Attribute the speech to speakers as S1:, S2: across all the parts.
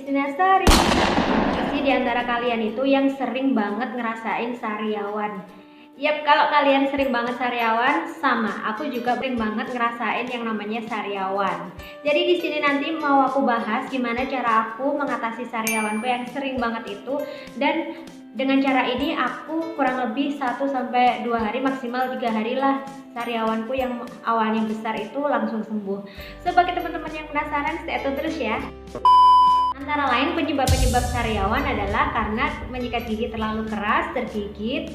S1: Kristinasari. Pasti di antara kalian itu yang sering banget ngerasain sariawan. Yap, kalau kalian sering banget sariawan, sama aku juga sering banget ngerasain yang namanya sariawan. Jadi di sini nanti mau aku bahas gimana cara aku mengatasi sariawanku yang sering banget itu, dan dengan cara ini aku kurang lebih 1-2 hari, maksimal 3 hari lah sariawanku yang awalnya besar itu langsung sembuh. So bagi teman-teman yang penasaran, stay tune terus ya. Antara lain penyebab-penyebab sariawan adalah karena menyikat gigi terlalu keras, tergigit,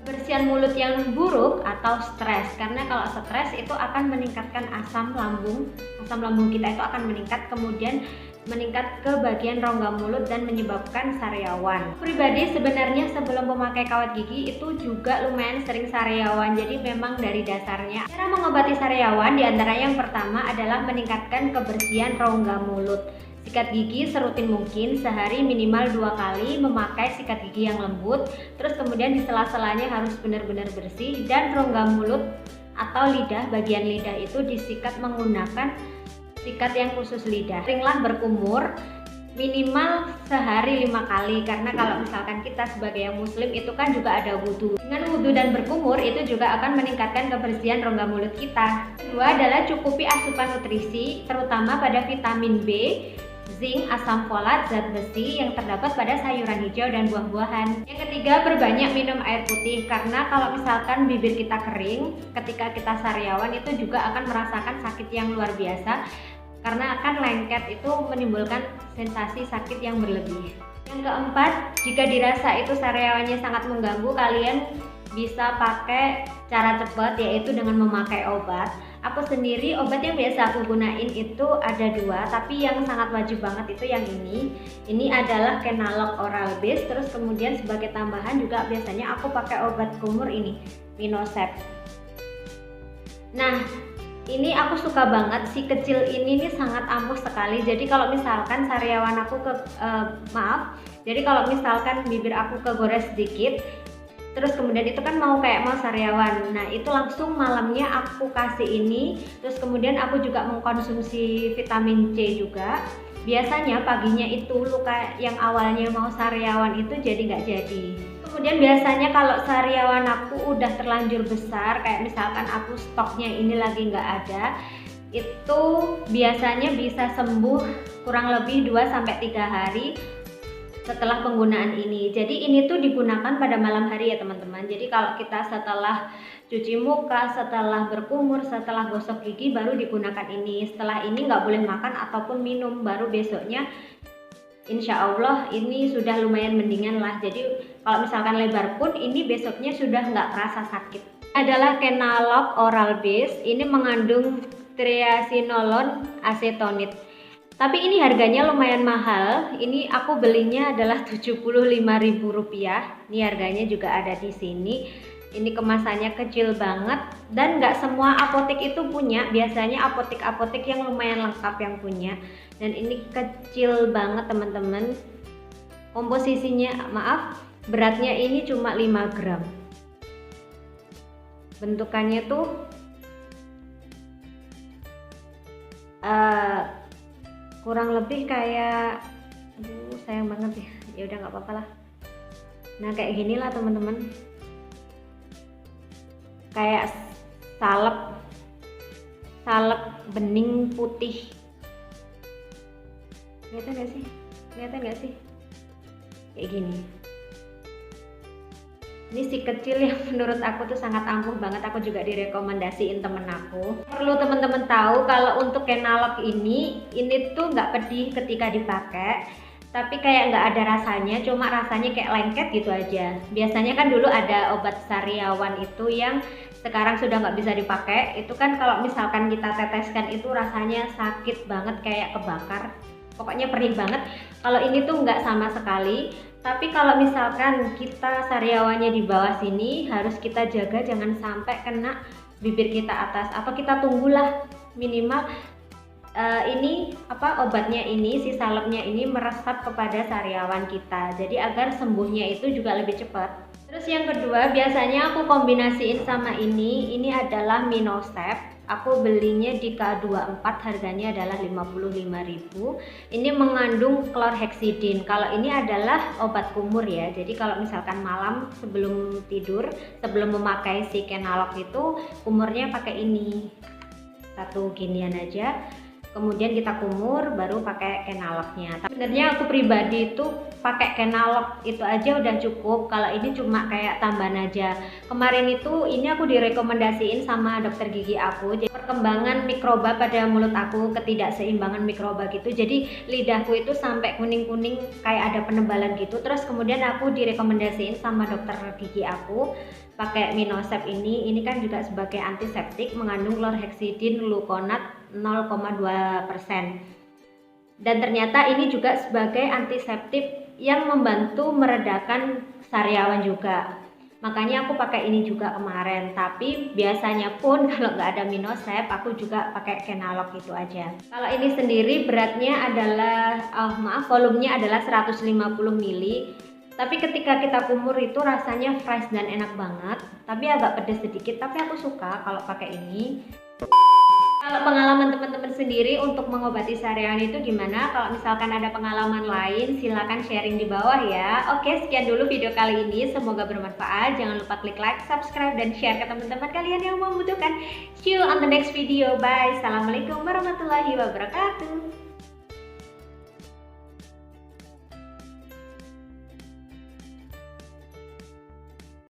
S1: kebersihan mulut yang buruk, atau stres. Karena kalau stres itu akan meningkatkan asam lambung kita itu akan meningkat, kemudian meningkat ke bagian rongga mulut dan menyebabkan sariawan. Pribadi sebenarnya sebelum memakai kawat gigi itu juga lumayan sering sariawan, jadi memang dari dasarnya. Cara mengobati sariawan diantara yang pertama adalah meningkatkan kebersihan rongga mulut. Sikat gigi serutin mungkin, sehari minimal 2 kali memakai sikat gigi yang lembut. Terus kemudian di sela-selanya harus benar-benar bersih, dan rongga mulut atau lidah, bagian lidah itu disikat menggunakan sikat yang khusus lidah. Seringlah berkumur, minimal sehari 5 kali, karena kalau misalkan kita sebagai yang muslim itu kan juga ada wudhu. Dengan wudhu dan berkumur itu juga akan meningkatkan kebersihan rongga mulut kita. Kedua adalah cukupi asupan nutrisi, terutama pada vitamin B, zinc, asam folat, zat besi yang terdapat pada sayuran hijau dan buah-buahan. Yang ketiga, perbanyak minum air putih, karena kalau misalkan bibir kita kering ketika kita sariawan itu juga akan merasakan sakit yang luar biasa, karena akan lengket itu menimbulkan sensasi sakit yang berlebih. Yang keempat, jika dirasa itu sariawannya sangat mengganggu, kalian bisa pakai cara cepat, yaitu dengan memakai obat. Aku sendiri obat yang biasa aku gunain itu ada 2, tapi yang sangat wajib banget itu yang ini. Ini adalah Kenalog Oral Base. Terus kemudian sebagai tambahan juga biasanya aku pakai obat kumur ini, Minosep. Nah, ini aku suka banget, si kecil ini nih sangat ampuh sekali. Jadi kalau misalkan sariawan aku jadi kalau misalkan bibir aku kegores sedikit, terus kemudian itu kan mau sariawan, nah itu langsung malamnya aku kasih ini. Terus kemudian aku juga mengkonsumsi vitamin C juga. Biasanya paginya itu luka yang awalnya mau sariawan itu jadi nggak jadi. Kemudian biasanya kalau sariawan aku udah terlanjur besar, kayak misalkan aku stoknya ini lagi nggak ada, itu biasanya bisa sembuh kurang lebih 2-3 hari setelah penggunaan ini. Jadi ini tuh digunakan pada malam hari ya teman-teman. Jadi kalau kita setelah cuci muka, setelah berkumur, setelah gosok gigi baru digunakan ini. Setelah ini nggak boleh makan ataupun minum, baru besoknya insya Allah ini sudah lumayan mendingan lah. Jadi kalau misalkan lebar pun ini besoknya sudah nggak terasa sakit. Adalah Kenalog Oral Base. Ini mengandung triamcinolone acetonide. Tapi ini harganya lumayan mahal. Ini aku belinya adalah Rp75.000. Ini harganya juga ada di sini. Ini kemasannya kecil banget dan nggak semua apotek itu punya. Biasanya apotek-apotek yang lumayan lengkap yang punya. Dan ini kecil banget teman-teman. Komposisinya, beratnya ini cuma 5 gram. Bentukannya tuh kurang lebih kayak, sayang banget ya udah nggak apa-apa lah. Nah kayak gini lah teman-teman, kayak salep bening putih. Kelihatan nggak sih kayak gini. Ini si kecil yang menurut aku tuh sangat ampuh banget. Aku juga direkomendasiin temen aku. Perlu teman-teman tahu kalau untuk Kenalog ini tuh nggak pedih ketika dipakai, tapi kayak nggak ada rasanya, cuma rasanya kayak lengket gitu aja. Biasanya kan dulu ada obat sariawan itu yang sekarang sudah nggak bisa dipakai. Itu kan kalau misalkan kita teteskan itu rasanya sakit banget, kayak kebakar. Pokoknya perih banget. Kalau ini tuh nggak sama sekali. Tapi kalau misalkan kita sariawannya di bawah sini, harus kita jaga jangan sampai kena bibir kita atas, atau kita tunggulah minimal obatnya ini, si salepnya ini meresap kepada sariawan kita. Jadi agar sembuhnya itu juga lebih cepat. Terus yang kedua, biasanya aku kombinasiin sama ini adalah Minosep. Aku belinya di K24, harganya adalah 55.000. Ini mengandung chlorhexidin. Kalau ini adalah obat kumur ya. Jadi kalau misalkan malam sebelum tidur, sebelum memakai si Kenalog itu, kumurnya pakai ini. Satu ginian aja. Kemudian kita kumur baru pakai Kenalognya. Tapi sebenarnya aku pribadi itu pakai Kenalog itu aja udah cukup. Kalau ini cuma kayak tambahan aja. Kemarin itu ini aku direkomendasiin sama dokter gigi aku. Jadi perkembangan mikroba pada mulut aku, ketidakseimbangan mikroba gitu. Jadi lidahku itu sampai kuning-kuning kayak ada penebalan gitu. Terus kemudian aku direkomendasiin sama dokter gigi aku pakai Minosep ini kan juga sebagai antiseptik, mengandung chlorhexidin gluconat 0,2%. Dan ternyata ini juga sebagai antiseptik yang membantu meredakan sariawan juga. Makanya aku pakai ini juga kemarin. Tapi biasanya pun kalau nggak ada Minosep, aku juga pakai Kenalog itu aja. Kalau ini sendiri beratnya adalah volumenya adalah 150 ml. Tapi ketika kita kumur itu rasanya fresh dan enak banget. Tapi agak pedas sedikit, tapi aku suka kalau pakai ini. Kalau pengalaman teman-teman sendiri untuk mengobati sariawan itu gimana? Kalau misalkan ada pengalaman lain, silahkan sharing di bawah ya. Oke, sekian dulu video kali ini. Semoga bermanfaat. Jangan lupa klik like, subscribe, dan share ke teman-teman kalian yang membutuhkan. See you on the next video. Bye. Assalamualaikum warahmatullahi wabarakatuh.